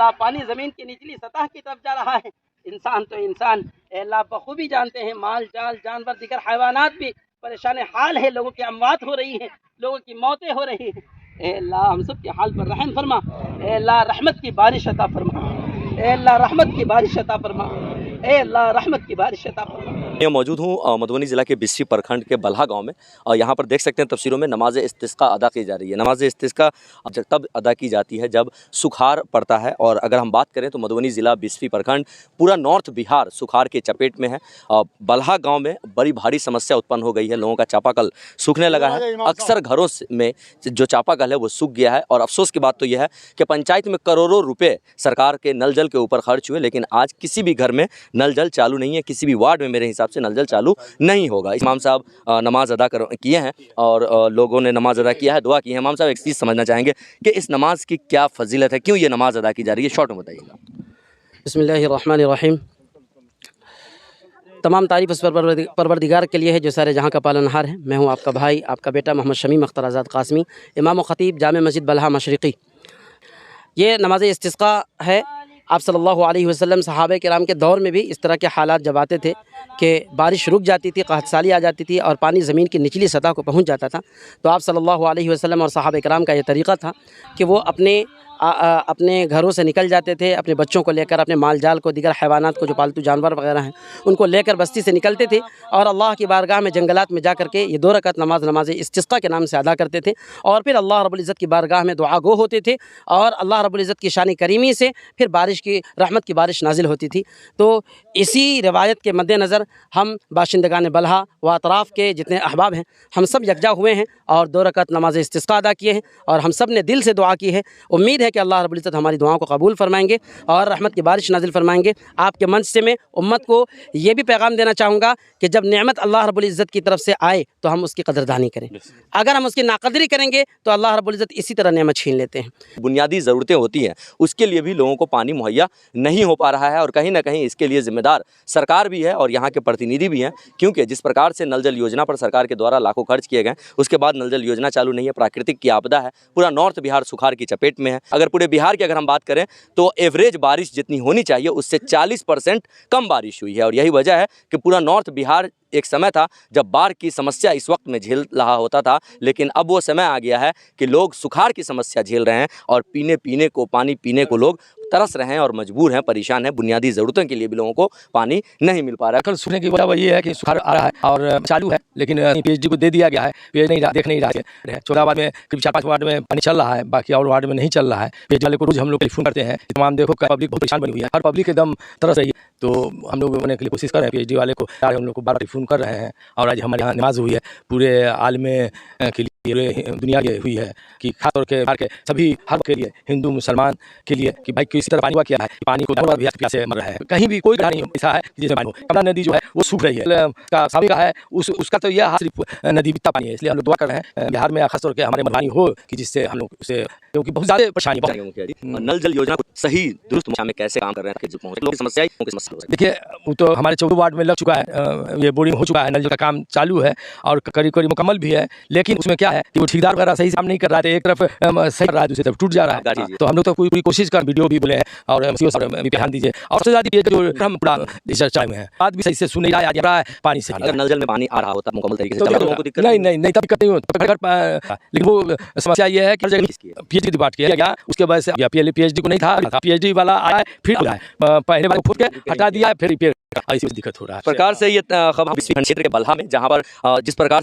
अल्लाह पानी ज़मीन की निचली सतह की तरफ जा रहा है। इंसान तो इंसान अल्लाह बखूबी जानते हैं, माल जाल जानवर दीगर हैवानात भी परेशान हाल है, लोगों की अमवात हो रही हैं, लोगों की मौतें हो रही हैं। अल्लाह हम सब के हाल पर रहम फरमा, अल्लाह रहमत की बारिश अता फरमा, अल्लाह रहमत की बारिश अता फरमा, अल्लाह रहमत की बारिश अता फरमा। मैं मौजूद हूँ मधुबनी ज़िला के बिस्फी प्रखंड के बल्हा गांव में और यहाँ पर देख सकते हैं तफसीरों में नमाज इस्तिस्का अदा की जा रही है। नमाज इस्तिस्का तब अदा की जाती है जब सुखाड़ पड़ता है। और अगर हम बात करें तो मधुबनी ज़िला बिस्फी प्रखंड पूरा नॉर्थ बिहार सुखाड़ के चपेट में है। बल्हा गांव में बड़ी भारी समस्या उत्पन्न हो गई है, लोगों का चापाकल सूखने लगा है। अक्सर घरों में जो चापाकल है वो सूख गया है और अफसोस की बात तो यह है कि पंचायत में करोड़ों रुपये सरकार के नल जल के ऊपर खर्च हुए, लेकिन आज किसी भी घर में नल जल चालू नहीं है। किसी भी वार्ड में मेरे हिसाब से नल जल चालू नहीं होगा। इमाम साहब नमाज अदा किए हैं और लोगों ने नमाज अदा किया है, दुआ की है। इमाम साहब एक चीज़ समझना चाहेंगे कि इस नमाज की क्या फजीलत है, क्यों ये नमाज अदा की जा रही है, शॉर्ट में बताइएगा। बिस्मिल्लाहिर्रहमानिर्रहीम। तमाम तारीफ़ उस परवरदिगार के लिए है जो सारे जहाँ का पालनहार है। मैं हूँ आपका भाई, आपका बेटा मोहम्मद शमीम अख्तर आज़ाद कासमी, इमाम व ख़तीब जामे मस्जिद बल्हा मशरिक़ी। ये नमाज इस्तिस्का है। आप सल्लल्लाहु अलैहि वसल्लम सहाबे किराम के दौर में भी इस तरह के हालात जब आते थे कि बारिश रुक जाती थी, क़हतसाली आ जाती थी और पानी ज़मीन की निचली सतह को पहुंच जाता था, तो आप सल्लल्लाहु अलैहि वसल्लम और सहाबे किराम का ये तरीक़ा था कि वो अपने घरों से निकल जाते थे, अपने बच्चों को लेकर, अपने माल जाल को, दीगर हैवानात को, जो पालतू जानवर वगैरह हैं, उनको लेकर बस्ती से निकलते थे और अल्लाह की बारगाह में जंगलात में जा करके ये 2 रकात नमाज इस्तिस्का के नाम से अदा करते थे। और फिर अल्लाह रब्बुल इज़्ज़त की बारगाह में दुआ गो होते थे और अल्लाह रब्बुल इज़्ज़त की शान करीमी से फिर बारिश की रहमत की बारिश नाजिल होती थी। तो इसी रिवायत के मद्देनज़र हम बाशिंदगान बल्हा व अतराफ़ के जितने अहबाब हैं, हम सब यकजा हुए हैं और 2 रकात नमाज इस्तिस्का अदा किए हैं और हम सब ने दिल से दुआ की है। उम्मीद है कि अल्लाह रब्बुल इज़्ज़त हमारी दुआओं को कबूल फरमाएंगे और रहमत की बारिश नाजिल फरमाएंगे। आपके मंच से मैं उम्मत को ये भी पैगाम देना चाहूँगा कि जब नेमत अल्लाह रब्बुल इज़्ज़त की तरफ से आए तो हम उसकी कदरदानी करें। अगर हम उसकी नाकदरी करेंगे तो अल्लाह रब्बुल इज़्ज़त इसी तरह नेमत छीन लेते हैं। बुनियादी ज़रूरतें होती हैं, उसके लिए भी लोगों को पानी मुहैया नहीं हो पा रहा है और कहीं ना कहीं इसके लिए ज़िम्मेदार सरकार भी है और यहाँ के प्रतिनिधि भी हैं, क्योंकि जिस प्रकार से नल जल योजना पर सरकार के द्वारा लाखों खर्च किए गए, उसके बाद नल जल योजना चालू नहीं है। प्राकृतिक की आपदा है, पूरा नॉर्थ बिहार सुखाड़ की चपेट में है। अगर पूरे बिहार की अगर हम बात करें तो एवरेज बारिश जितनी होनी चाहिए उससे 40% कम बारिश हुई है और यही वजह है कि पूरा नॉर्थ बिहार एक समय था जब बाढ़ की समस्या इस वक्त में झेल रहा होता था, लेकिन अब वो समय आ गया है कि लोग सुखाड़ की समस्या झेल रहे हैं और पानी पीने को लोग तरस रहे हैं और मजबूर हैं, परेशान हैं। बुनियादी ज़रूरतों के लिए भी लोगों को पानी नहीं मिल पा रहा है। कल सुनने की वजह ये है कि सुखाड़ आ रहा है और चालू है, लेकिन पीएचडी को दे दिया गया है, देख नहीं रहा है। 14 वार्ड में करीब 4-5 वार्ड में पानी चल रहा है, बाकी और वार्ड में नहीं चल रहा है। पीएचडी वाले को रोज हम लोग टेलीफोन करते हैं, तमाम देखो पब्लिक बहुत परेशान बनी हुई है, हर पब्लिक एकदम तरस रही है। तो हम लोग होने के लिए कोशिश कर रहे हैं, पीएचडी वाले को हम लोग को बार टेलीफोन कर रहे हैं। और आज हमारे यहाँ नमाज हुई है, पूरे आलम के लिए दुनिया की हुई है कि खास तौर के सभी हर के लिए, हिंदू मुसलमान के लिए, कि भाई किसी तरह पानी हुआ किया है, पानी को प्यासे मर रहा है। कहीं भी कोई नहीं ऐसा है जिससे पानी हो। कमला नदी जो है वो सूख रही है, का है उसका तो यह सिर्फ नदी इतना पानी है। इसलिए हम लोग दुआ कर रहे हैं बिहार में खास तौर के हमारे मरवानी हो कि जिससे हम लोग उसे, क्योंकि बहुत ज़्यादा परेशानी। नल जल योजना को सही दुरुस्त में कैसे काम कर रहे हैं, समस्या देखिए, वो तो हमारे 14 वार्ड में लग चुका है, ये बोरिंग हो चुका है, नल जल का काम चालू है और करीब मुकम्मल भी है। लेकिन उसमें क्या है कि वो ठेकेदार वगैरह सही काम नहीं कर रहा है, एक तरफ सही कर रहा है, दूसरी तरफ टूट जा रहा है। तो हम लोग तो पूरी कोशिश कर, वीडियो भी बोले हैं और ध्यान दीजिए। और सबसे ज़्यादा जो हम पूरा चर्चा में है, बात भी सही से सुन नहीं रहा है पानी से। अगर नल जल में पानी आ रहा होता मुकम्मल तरीके से नहीं तब दिक्कत नहीं होती। लेकिन वो समस्या ये है कि पीएचडी की बात किया गया, उसके वजह से पीएचडी को नहीं था, पीएचडी वाला आया फिर पहले वाले फूट के हटा दिया, फिर रिपेयर, ऐसी दिक्कत हो रहा है। प्रकार से ये खबर क्षेत्र के बल्हा में, जहाँ पर जिस प्रकार से